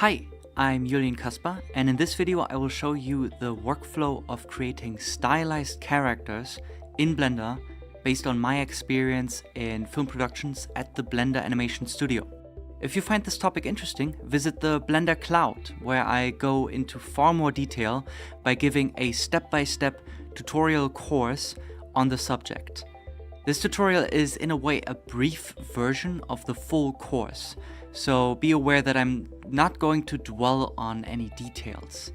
Hi, I'm Julien Kaspar, and in this video I will show you the workflow of creating stylized characters in Blender based on my experience in film productions at the Blender Animation Studio. If you find this topic interesting, visit the Blender Cloud, where I go into far more detail by giving a step-by-step tutorial course on the subject. This tutorial is in a way a brief version of the full course, so be aware that I'm not going to dwell on any details.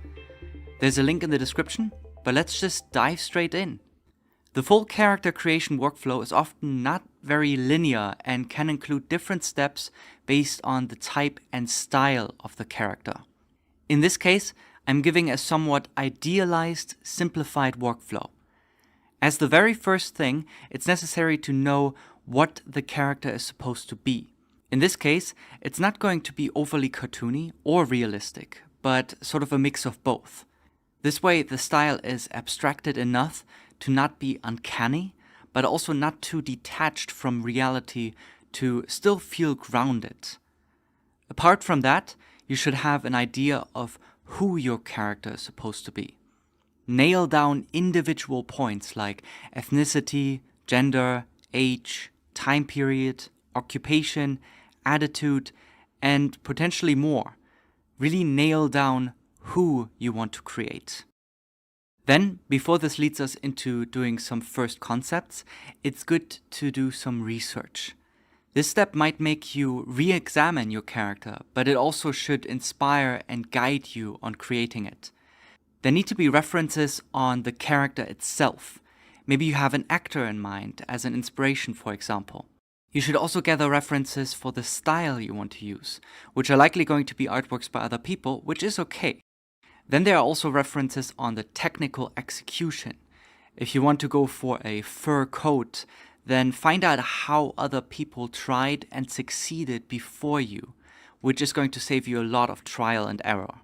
There's a link in the description, but let's just dive straight in. The full character creation workflow is often not very linear and can include different steps based on the type and style of the character. In this case, I'm giving a somewhat idealized, simplified workflow. As the very first thing, it's necessary to know what the character is supposed to be. In this case, it's not going to be overly cartoony or realistic, but sort of a mix of both. This way, the style is abstracted enough to not be uncanny, but also not too detached from reality to still feel grounded. Apart from that, you should have an idea of who your character is supposed to be. Nail down individual points like ethnicity, gender, age, time period, occupation, attitude, and potentially more. Really nail down who you want to create. Then, before this leads us into doing some first concepts, it's good to do some research. This step might make you re-examine your character, but it also should inspire and guide you on creating it. There need to be references on the character itself. Maybe you have an actor in mind as an inspiration, for example. You should also gather references for the style you want to use, which are likely going to be artworks by other people, which is okay. Then there are also references on the technical execution. If you want to go for a fur coat, then find out how other people tried and succeeded before you, which is going to save you a lot of trial and error.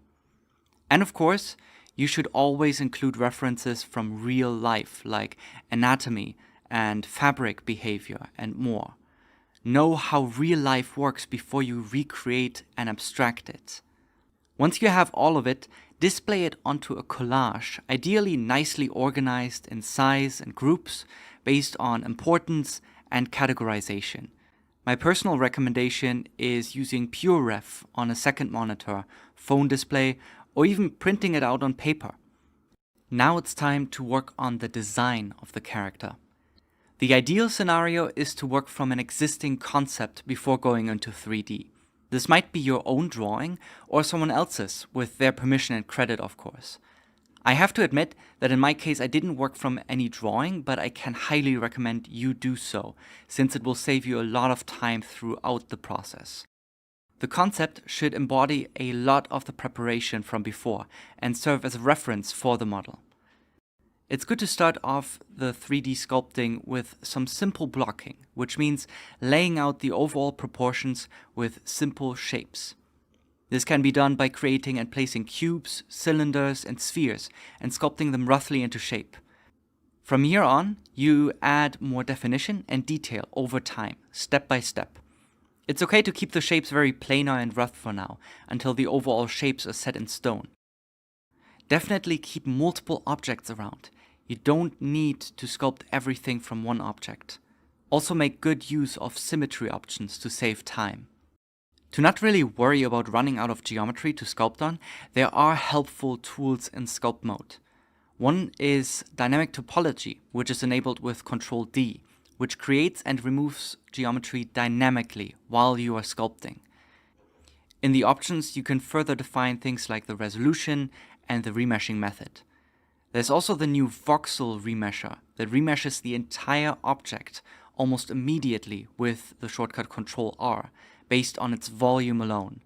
And of course, you should always include references from real life, like anatomy and fabric behavior and more. Know how real life works before you recreate and abstract it. Once you have all of it, display it onto a collage, ideally nicely organized in size and groups based on importance and categorization. My personal recommendation is using PureRef on a second monitor, phone display, or even printing it out on paper. Now it's time to work on the design of the character. The ideal scenario is to work from an existing concept before going into 3D. This might be your own drawing or someone else's, with their permission and credit, of course. I have to admit that in my case I didn't work from any drawing, but I can highly recommend you do so, since it will save you a lot of time throughout the process. The concept should embody a lot of the preparation from before and serve as a reference for the model. It's good to start off the 3D sculpting with some simple blocking, which means laying out the overall proportions with simple shapes. This can be done by creating and placing cubes, cylinders, and spheres, and sculpting them roughly into shape. From here on, you add more definition and detail over time, step by step. It's okay to keep the shapes very planar and rough for now, until the overall shapes are set in stone. Definitely keep multiple objects around. You don't need to sculpt everything from one object. Also make good use of symmetry options to save time. To not really worry about running out of geometry to sculpt on, there are helpful tools in sculpt mode. One is dynamic topology, which is enabled with Ctrl-D, which creates and removes geometry dynamically while you are sculpting. In the options, you can further define things like the resolution and the remeshing method. There's also the new voxel remesher that remeshes the entire object almost immediately with the shortcut Ctrl-R based on its volume alone,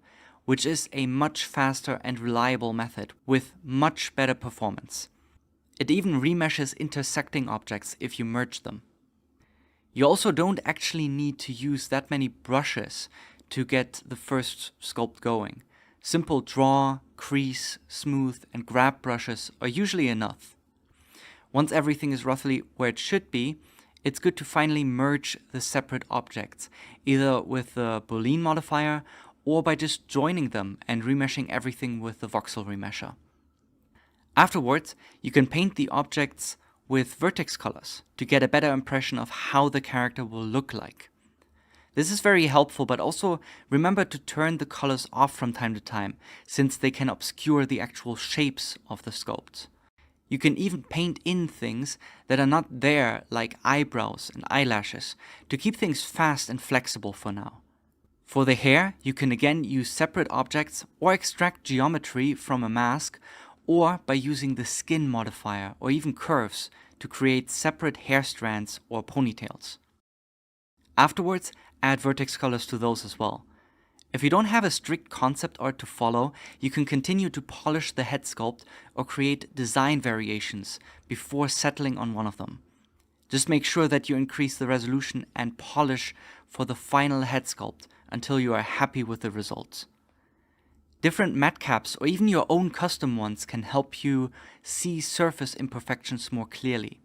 which is a much faster and reliable method with much better performance. It even remeshes intersecting objects if you merge them. You also don't actually need to use that many brushes to get the first sculpt going. Simple draw, crease, smooth, and grab brushes are usually enough. Once everything is roughly where it should be, it's good to finally merge the separate objects, either with the Boolean modifier or by just joining them and remeshing everything with the voxel remesher. Afterwards, you can paint the objects with vertex colors to get a better impression of how the character will look like. This is very helpful, but also remember to turn the colors off from time to time, since they can obscure the actual shapes of the sculpt. You can even paint in things that are not there, like eyebrows and eyelashes, to keep things fast and flexible for now. For the hair, you can again use separate objects or extract geometry from a mask, or by using the skin modifier or even curves to create separate hair strands or ponytails. Afterwards, add vertex colors to those as well. If you don't have a strict concept art to follow, you can continue to polish the head sculpt or create design variations before settling on one of them. Just make sure that you increase the resolution and polish for the final head sculpt until you are happy with the results. Different matte caps or even your own custom ones can help you see surface imperfections more clearly.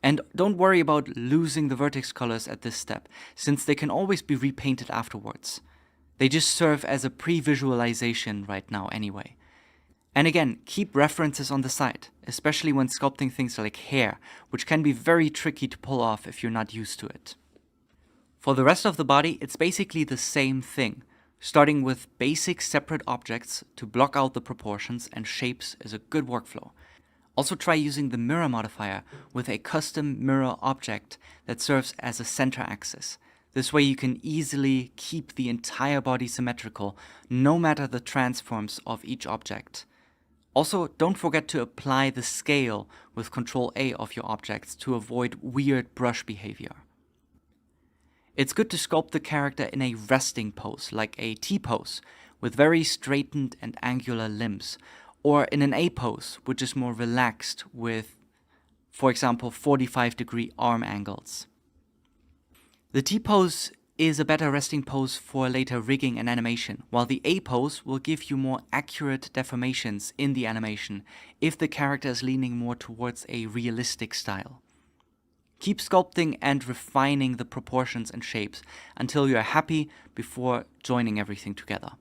And don't worry about losing the vertex colors at this step, since they can always be repainted afterwards. They just serve as a pre-visualization right now anyway. And again, keep references on the side, especially when sculpting things like hair, which can be very tricky to pull off if you're not used to it. For the rest of the body, it's basically the same thing. Starting with basic separate objects to block out the proportions and shapes is a good workflow. Also try using the mirror modifier with a custom mirror object that serves as a center axis. This way you can easily keep the entire body symmetrical, no matter the transforms of each object. Also, don't forget to apply the scale with Ctrl A of your objects to avoid weird brush behavior. It's good to sculpt the character in a resting pose, like a T-pose, with very straightened and angular limbs, or in an A pose, which is more relaxed with, for example, 45-degree arm angles. The T pose is a better resting pose for later rigging and animation, while the A pose will give you more accurate deformations in the animation if the character is leaning more towards a realistic style. Keep sculpting and refining the proportions and shapes until you are happy before joining everything together.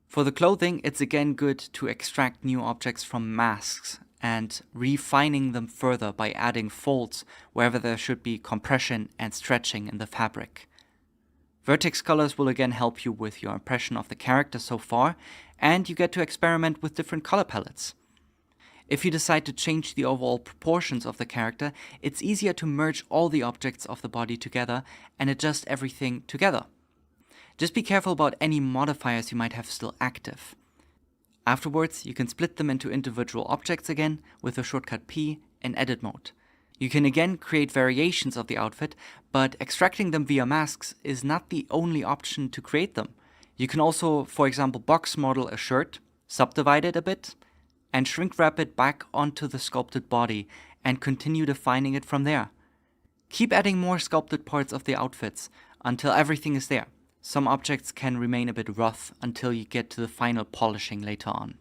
For the clothing, it's again good to extract new objects from masks and refining them further by adding folds wherever there should be compression and stretching in the fabric. Vertex colors will again help you with your impression of the character so far, and you get to experiment with different color palettes. If you decide to change the overall proportions of the character, it's easier to merge all the objects of the body together and adjust everything together. Just be careful about any modifiers you might have still active. Afterwards, you can split them into individual objects again with the shortcut P in edit mode. You can again create variations of the outfit, but extracting them via masks is not the only option to create them. You can also, for example, box model a shirt, subdivide it a bit, and shrink wrap it back onto the sculpted body and continue defining it from there. Keep adding more sculpted parts of the outfits until everything is there. Some objects can remain a bit rough until you get to the final polishing later on.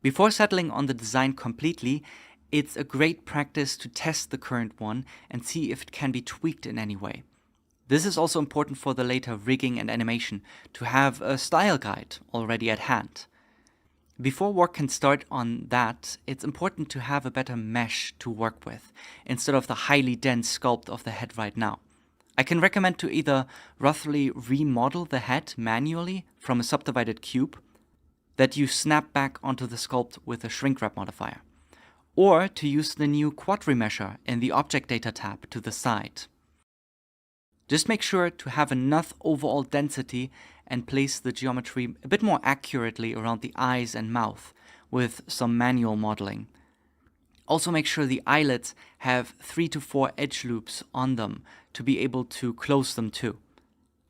Before settling on the design completely, it's a great practice to test the current one and see if it can be tweaked in any way. This is also important for the later rigging and animation, to have a style guide already at hand. Before work can start on that, it's important to have a better mesh to work with, instead of the highly dense sculpt of the head right now. I can recommend to either roughly remodel the head manually from a subdivided cube that you snap back onto the sculpt with a shrink wrap modifier, or to use the new quad remesher in the object data tab to the side. Just make sure to have enough overall density and place the geometry a bit more accurately around the eyes and mouth with some manual modeling. Also make sure the eyelids have 3 to 4 edge loops on them to be able to close them too.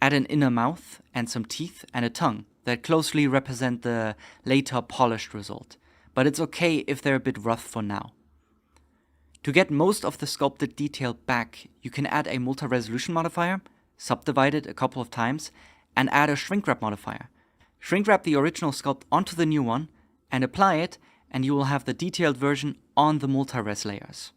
Add an inner mouth and some teeth and a tongue that closely represent the later polished result, but it's okay if they're a bit rough for now. To get most of the sculpted detail back, you can add a multi-resolution modifier, subdivide it a couple of times, and add a shrink wrap modifier. Shrink wrap the original sculpt onto the new one and apply it, and you will have the detailed version on the multi-res layers.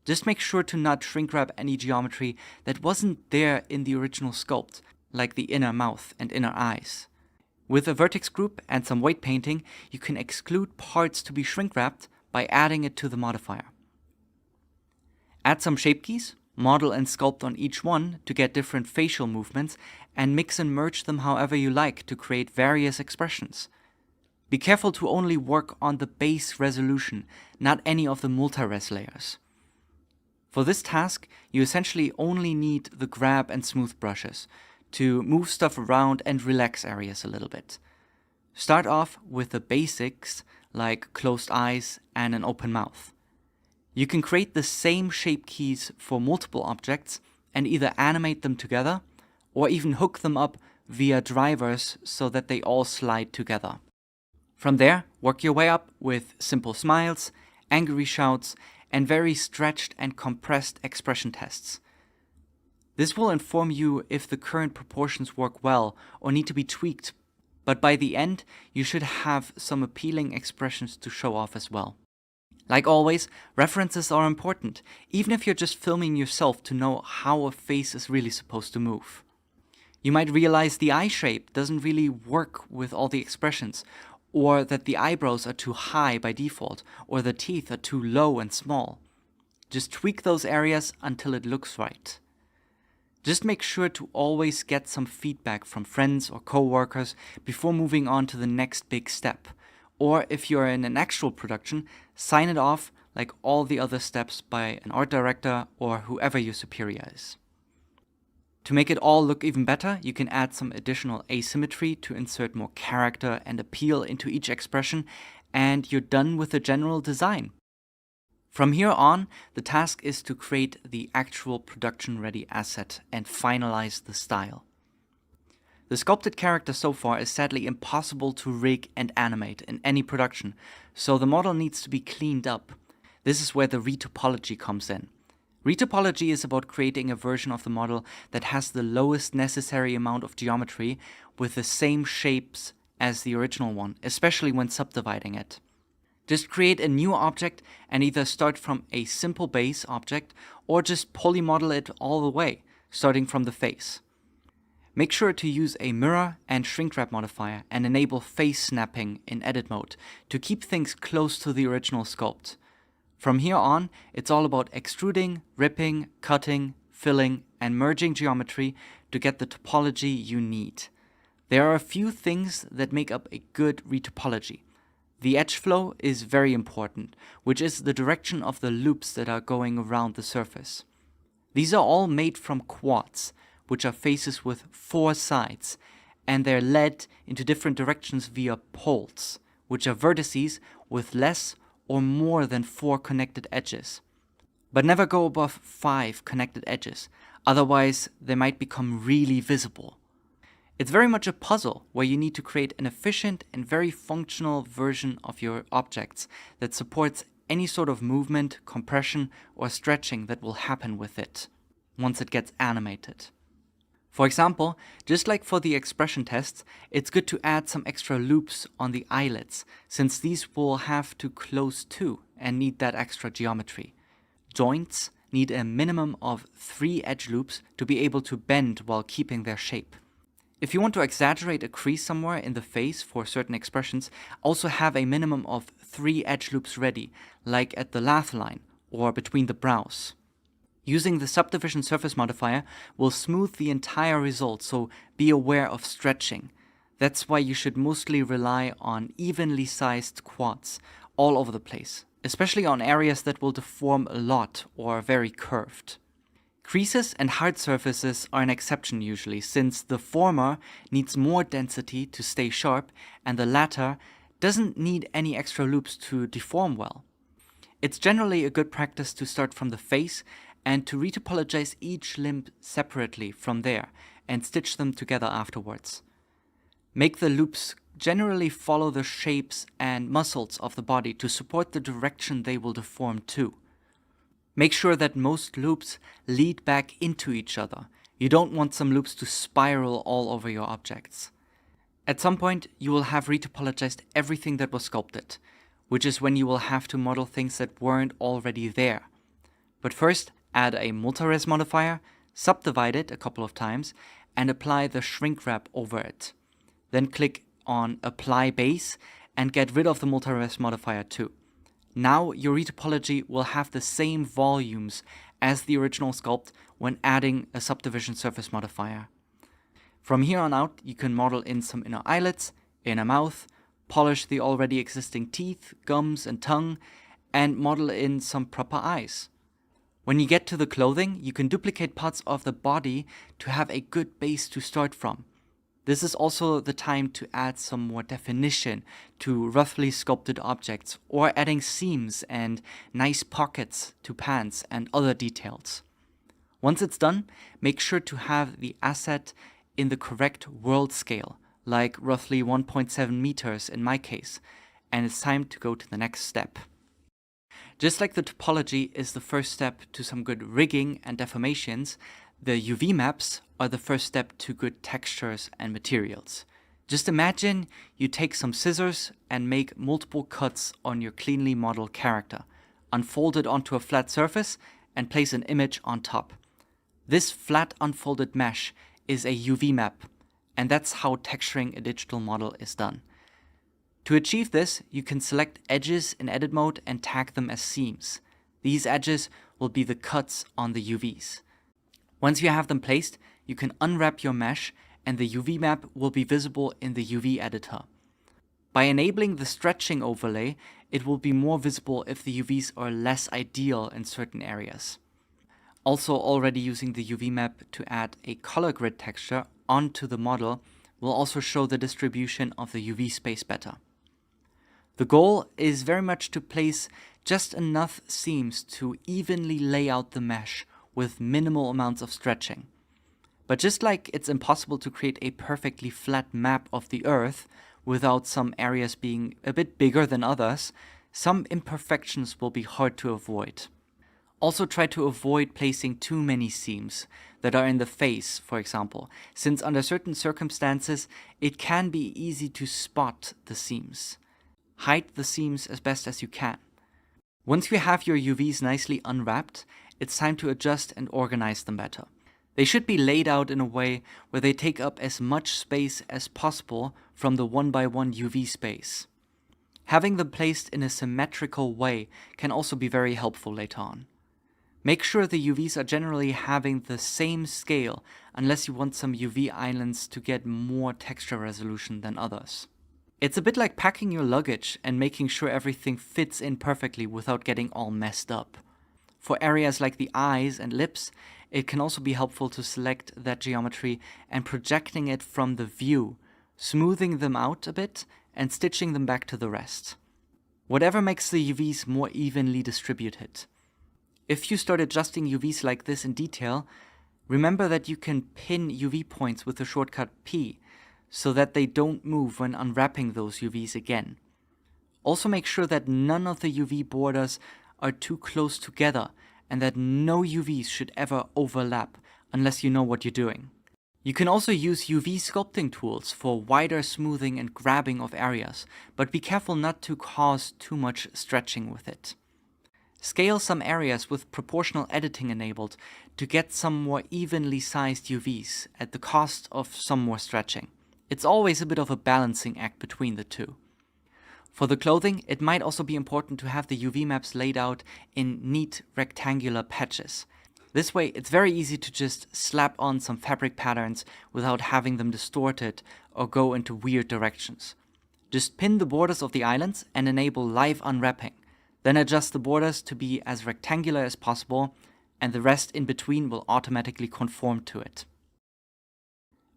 Just make sure to not shrink wrap any geometry that wasn't there in the original sculpt, like the inner mouth and inner eyes. With a vertex group and some weight painting, you can exclude parts to be shrink-wrapped by adding it to the modifier. Add some shape keys, model and sculpt on each one to get different facial movements, and mix and merge them however you like to create various expressions. Be careful to only work on the base resolution, not any of the multi-res layers. For this task, you essentially only need the grab and smooth brushes to move stuff around and relax areas a little bit. Start off with the basics like closed eyes and an open mouth. You can create the same shape keys for multiple objects and either animate them together or even hook them up via drivers so that they all slide together. From there, work your way up with simple smiles, angry shouts, and very stretched and compressed expression tests. This will inform you if the current proportions work well or need to be tweaked, but by the end, you should have some appealing expressions to show off as well. Like always, references are important, even if you're just filming yourself to know how a face is really supposed to move. You might realize the eye shape doesn't really work with all the expressions, or that the eyebrows are too high by default, or the teeth are too low and small. Just tweak those areas until it looks right. Just make sure to always get some feedback from friends or co-workers before moving on to the next big step. Or if you're in an actual production, sign it off like all the other steps by an art director or whoever your superior is. To make it all look even better, you can add some additional asymmetry to insert more character and appeal into each expression, and you're done with the general design. From here on, the task is to create the actual production-ready asset and finalize the style. The sculpted character so far is sadly impossible to rig and animate in any production, so the model needs to be cleaned up. This is where the retopology comes in. Retopology is about creating a version of the model that has the lowest necessary amount of geometry with the same shapes as the original one, especially when subdividing it. Just create a new object and either start from a simple base object or just polymodel it all the way, starting from the face. Make sure to use a mirror and shrink wrap modifier and enable face snapping in edit mode to keep things close to the original sculpt. From here on, it's all about extruding, ripping, cutting, filling, and merging geometry to get the topology you need. There are a few things that make up a good retopology. The edge flow is very important, which is the direction of the loops that are going around the surface. These are all made from quads, which are faces with 4 sides, and they're led into different directions via poles, which are vertices with less or more than 4 connected edges. But never go above 5 connected edges, otherwise they might become really visible. It's very much a puzzle where you need to create an efficient and very functional version of your objects that supports any sort of movement, compression, or stretching that will happen with it once it gets animated. For example, just like for the expression tests, it's good to add some extra loops on the eyelids, since these will have to close too and need that extra geometry. Joints need a minimum of 3 edge loops to be able to bend while keeping their shape. If you want to exaggerate a crease somewhere in the face for certain expressions, also have a minimum of 3 edge loops ready, like at the laugh line or between the brows. Using the subdivision surface modifier will smooth the entire result, so be aware of stretching. That's why you should mostly rely on evenly sized quads all over the place, especially on areas that will deform a lot or are very curved. Creases and hard surfaces are an exception usually, since the former needs more density to stay sharp and the latter doesn't need any extra loops to deform well. It's generally a good practice to start from the face and to retopologize each limb separately from there and stitch them together afterwards. Make the loops generally follow the shapes and muscles of the body to support the direction they will deform to. Make sure that most loops lead back into each other. You don't want some loops to spiral all over your objects. At some point, you will have retopologized everything that was sculpted, which is when you will have to model things that weren't already there. But first, add a multi-res modifier, subdivide it a couple of times, and apply the shrink wrap over it. Then click on Apply Base and get rid of the multi-res modifier too. Now your retopology will have the same volumes as the original sculpt when adding a subdivision surface modifier. From here on out, you can model in some inner eyelets, inner mouth, polish the already existing teeth, gums and tongue, and model in some proper eyes. When you get to the clothing, you can duplicate parts of the body to have a good base to start from. This is also the time to add some more definition to roughly sculpted objects, or adding seams and nice pockets to pants and other details. Once it's done, make sure to have the asset in the correct world scale, like roughly 1.7 meters in my case, and it's time to go to the next step. Just like the topology is the first step to some good rigging and deformations, the UV maps are the first step to good textures and materials. Just imagine you take some scissors and make multiple cuts on your cleanly modeled character, unfold it onto a flat surface, and place an image on top. This flat unfolded mesh is a UV map, and that's how texturing a digital model is done. To achieve this, you can select edges in edit mode and tag them as seams. These edges will be the cuts on the UVs. Once you have them placed, you can unwrap your mesh and the UV map will be visible in the UV editor. By enabling the stretching overlay, it will be more visible if the UVs are less ideal in certain areas. Also, already using the UV map to add a color grid texture onto the model will also show the distribution of the UV space better. The goal is very much to place just enough seams to evenly lay out the mesh with minimal amounts of stretching. But just like it's impossible to create a perfectly flat map of the Earth without some areas being a bit bigger than others, some imperfections will be hard to avoid. Also try to avoid placing too many seams that are in the face, for example, since under certain circumstances it can be easy to spot the seams. Hide the seams as best as you can. Once you have your UVs nicely unwrapped, it's time to adjust and organize them better. They should be laid out in a way where they take up as much space as possible from the 1x1 UV space. Having them placed in a symmetrical way can also be very helpful later on. Make sure the UVs are generally having the same scale unless you want some UV islands to get more texture resolution than others. It's a bit like packing your luggage and making sure everything fits in perfectly without getting all messed up. For areas like the eyes and lips, it can also be helpful to select that geometry and projecting it from the view, smoothing them out a bit and stitching them back to the rest. Whatever makes the UVs more evenly distributed. If you start adjusting UVs like this in detail, remember that you can pin UV points with the shortcut P, so that they don't move when unwrapping those UVs again. Also make sure that none of the UV borders are too close together and that no UVs should ever overlap unless you know what you're doing. You can also use UV sculpting tools for wider smoothing and grabbing of areas, but be careful not to cause too much stretching with it. Scale some areas with proportional editing enabled to get some more evenly sized UVs at the cost of some more stretching. It's always a bit of a balancing act between the two. For the clothing, it might also be important to have the UV maps laid out in neat rectangular patches. This way, it's very easy to just slap on some fabric patterns without having them distorted or go into weird directions. Just pin the borders of the islands and enable live unwrapping. Then adjust the borders to be as rectangular as possible, and the rest in between will automatically conform to it.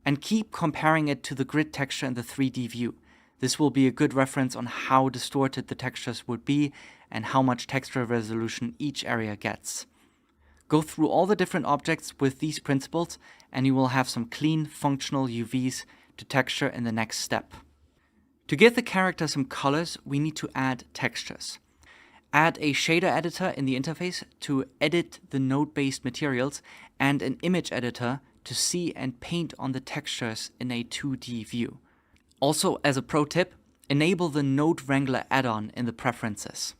And keep comparing it to the grid texture in the 3D view. This will be a good reference on how distorted the textures would be and how much texture resolution each area gets. Go through all the different objects with these principles and you will have some clean, functional UVs to texture in the next step. To give the character some colors, we need to add textures. Add a shader editor in the interface to edit the node-based materials and an image editor to see and paint on the textures in a 2D view. Also, as a pro tip, enable the Node Wrangler add-on in the preferences.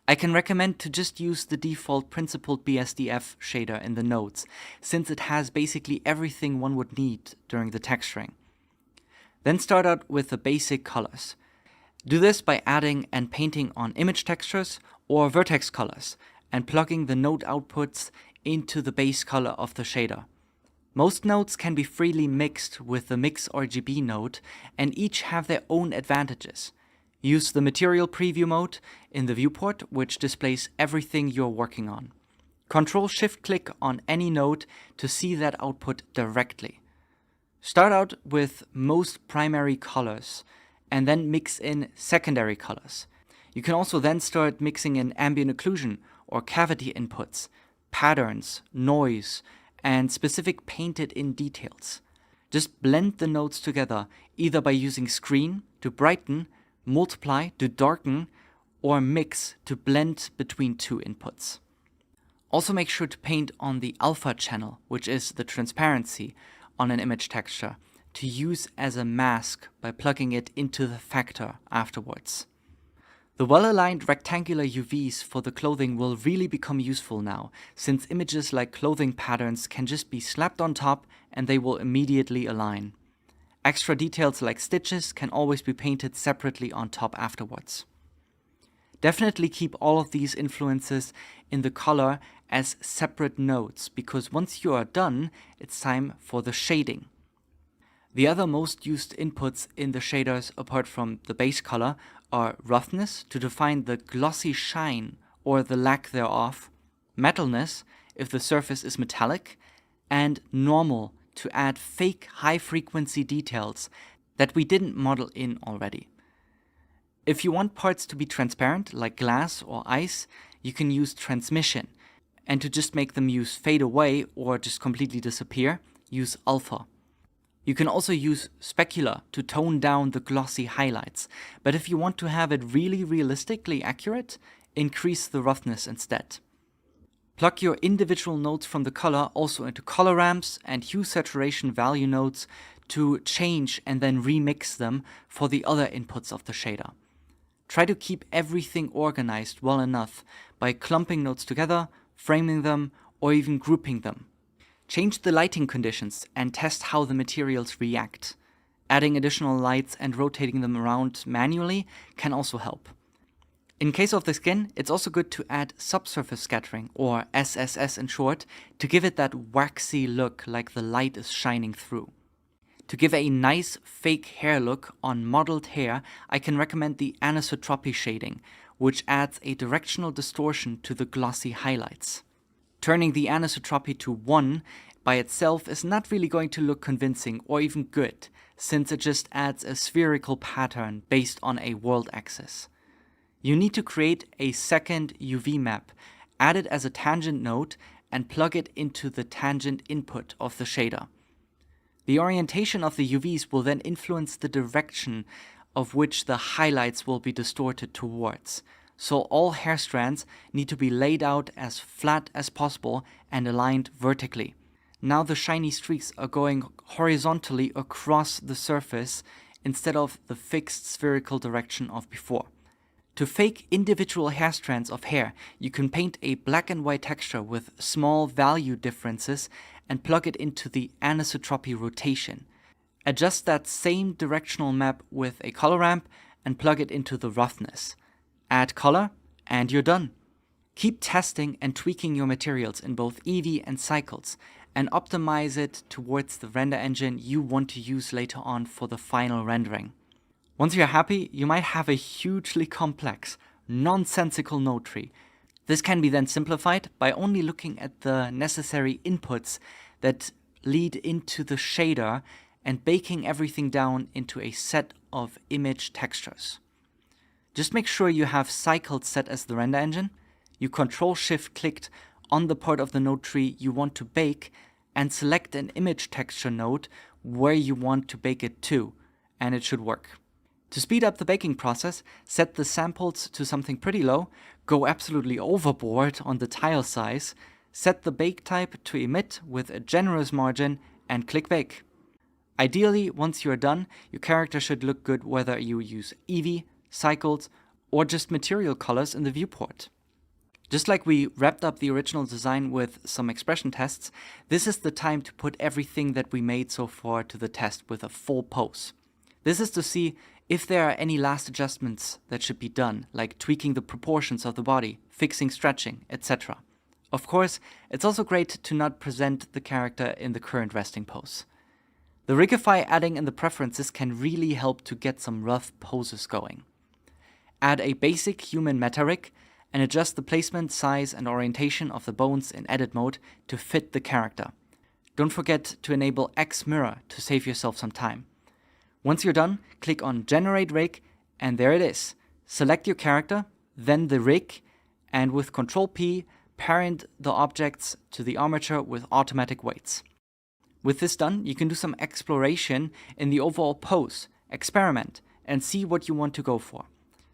I can recommend to just use the default principled BSDF shader in the nodes, since it has basically everything one would need during the texturing. Then start out with the basic colors. Do this by adding and painting on image textures or vertex colors and plugging the node outputs into the base color of the shader. Most nodes can be freely mixed with the Mix RGB node and each have their own advantages. Use the material preview mode in the viewport, which displays everything you're working on. Ctrl-Shift-Click on any node to see that output directly. Start out with most primary colors and then mix in secondary colors. You can also then start mixing in ambient occlusion or cavity inputs, patterns, noise, and specific painted-in details. Just blend the nodes together, either by using screen to brighten, multiply to darken, or mix to blend between two inputs. Also make sure to paint on the alpha channel, which is the transparency on an image texture, to use as a mask by plugging it into the factor afterwards. The well-aligned rectangular UVs for the clothing will really become useful now, since images like clothing patterns can just be slapped on top and they will immediately align. Extra details like stitches can always be painted separately on top afterwards. Definitely keep all of these influences in the color as separate nodes, because once you are done, it's time for the shading. The other most used inputs in the shaders, apart from the base color, are roughness to define the glossy shine or the lack thereof, metalness if the surface is metallic, and normal to add fake high-frequency details that we didn't model in already. If you want parts to be transparent, like glass or ice, you can use transmission, and to just make them use fade away or just completely disappear, use alpha. You can also use specular to tone down the glossy highlights, but if you want to have it really realistically accurate, increase the roughness instead. Plug your individual nodes from the color also into color ramps and hue saturation value nodes to change and then remix them for the other inputs of the shader. Try to keep everything organized well enough by clumping nodes together, framing them, or even grouping them. Change the lighting conditions and test how the materials react. Adding additional lights and rotating them around manually can also help. In case of the skin, it's also good to add subsurface scattering, or SSS in short, to give it that waxy look like the light is shining through. To give a nice fake hair look on modeled hair, I can recommend the anisotropy shading, which adds a directional distortion to the glossy highlights. Turning the anisotropy to 1 by itself is not really going to look convincing or even good, since it just adds a spherical pattern based on a world axis. You need to create a second UV map, add it as a tangent node, and plug it into the tangent input of the shader. The orientation of the UVs will then influence the direction of which the highlights will be distorted towards. So all hair strands need to be laid out as flat as possible and aligned vertically. Now the shiny streaks are going horizontally across the surface instead of the fixed spherical direction of before. To fake individual hair strands of hair, you can paint a black and white texture with small value differences and plug it into the anisotropy rotation. Adjust that same directional map with a color ramp and plug it into the roughness. Add color, and you're done. Keep testing and tweaking your materials in both Eevee and cycles, and optimize it towards the render engine you want to use later on for the final rendering. Once you're happy, you might have a hugely complex, nonsensical node tree. This can be then simplified by only looking at the necessary inputs that lead into the shader and baking everything down into a set of image textures. Just make sure you have cycled set as the render engine, you Ctrl-Shift-Clicked on the part of the node tree you want to bake, and select an image texture node where you want to bake it to, and it should work. To speed up the baking process, set the samples to something pretty low, go absolutely overboard on the tile size, set the bake type to emit with a generous margin, and click bake. Ideally, once you're done, your character should look good whether you use Eevee, cycles, or just material colors in the viewport. Just like we wrapped up the original design with some expression tests, this is the time to put everything that we made so far to the test with a full pose. This is to see if there are any last adjustments that should be done, like tweaking the proportions of the body, fixing stretching, etc. Of course, it's also great to not present the character in the current resting pose. The Rigify adding in the preferences can really help to get some rough poses going. Add a basic human meta rig and adjust the placement, size and orientation of the bones in edit mode to fit the character. Don't forget to enable X Mirror to save yourself some time. Once you're done, click on Generate Rig and there it is. Select your character, then the rig, and with Ctrl P, parent the objects to the armature with automatic weights. With this done, you can do some exploration in the overall pose, experiment, and see what you want to go for.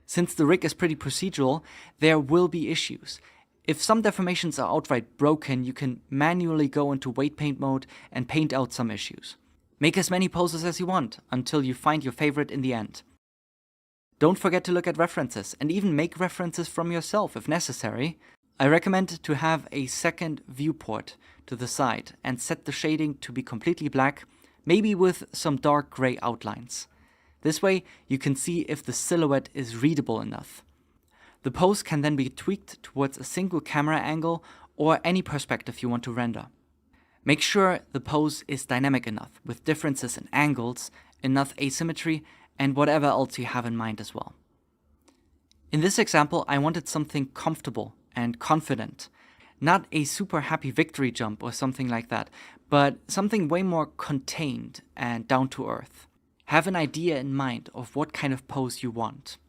Since the rig is pretty procedural, there will be issues. If some deformations are outright broken, you can manually go into weight paint mode and paint out some issues. Make as many poses as you want until you find your favorite in the end. Don't forget to look at references and even make references from yourself if necessary. I recommend to have a second viewport to the side and set the shading to be completely black, maybe with some dark gray outlines. This way you can see if the silhouette is readable enough. The pose can then be tweaked towards a single camera angle or any perspective you want to render. Make sure the pose is dynamic enough, with differences in angles, enough asymmetry, and whatever else you have in mind as well. In this example, I wanted something comfortable and confident. Not a super happy victory jump or something like that, but something way more contained and down to earth. Have an idea in mind of what kind of pose you want.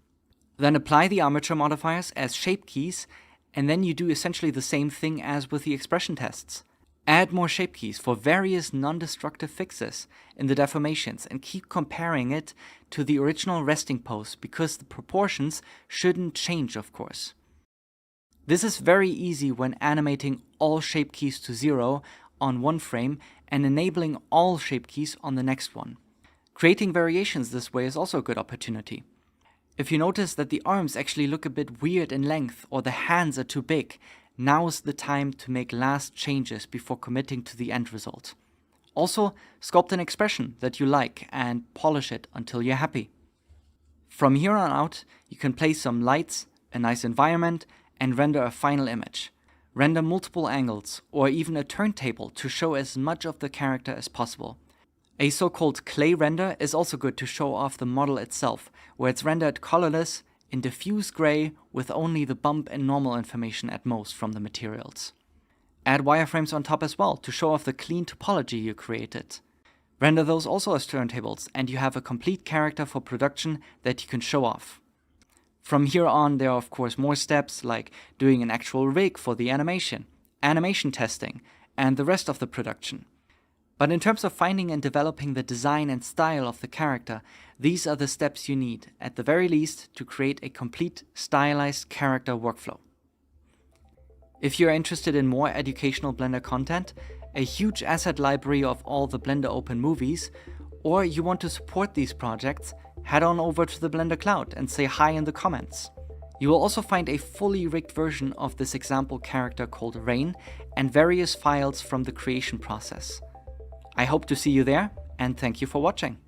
Then apply the armature modifiers as shape keys, and then you do essentially the same thing as with the expression tests. Add more shape keys for various non-destructive fixes in the deformations and keep comparing it to the original resting pose because the proportions shouldn't change, of course. This is very easy when animating all shape keys to 0 on one frame and enabling all shape keys on the next one. Creating variations this way is also a good opportunity. If you notice that the arms actually look a bit weird in length or the hands are too big, now's the time to make last changes before committing to the end result. Also, sculpt an expression that you like and polish it until you're happy. From here on out, you can place some lights, a nice environment, and render a final image. Render multiple angles or even a turntable to show as much of the character as possible. A so-called clay render is also good to show off the model itself, where it's rendered colorless in diffuse gray with only the bump and normal information at most from the materials. Add wireframes on top as well to show off the clean topology you created. Render those also as turntables and you have a complete character for production that you can show off. From here on, there are of course more steps like doing an actual rig for the animation testing, and the rest of the production. But in terms of finding and developing the design and style of the character, these are the steps you need, at the very least, to create a complete stylized character workflow. If you're interested in more educational Blender content, a huge asset library of all the Blender Open movies, or you want to support these projects, head on over to the Blender Cloud and say hi in the comments. You will also find a fully rigged version of this example character called Rain and various files from the creation process. I hope to see you there, and thank you for watching.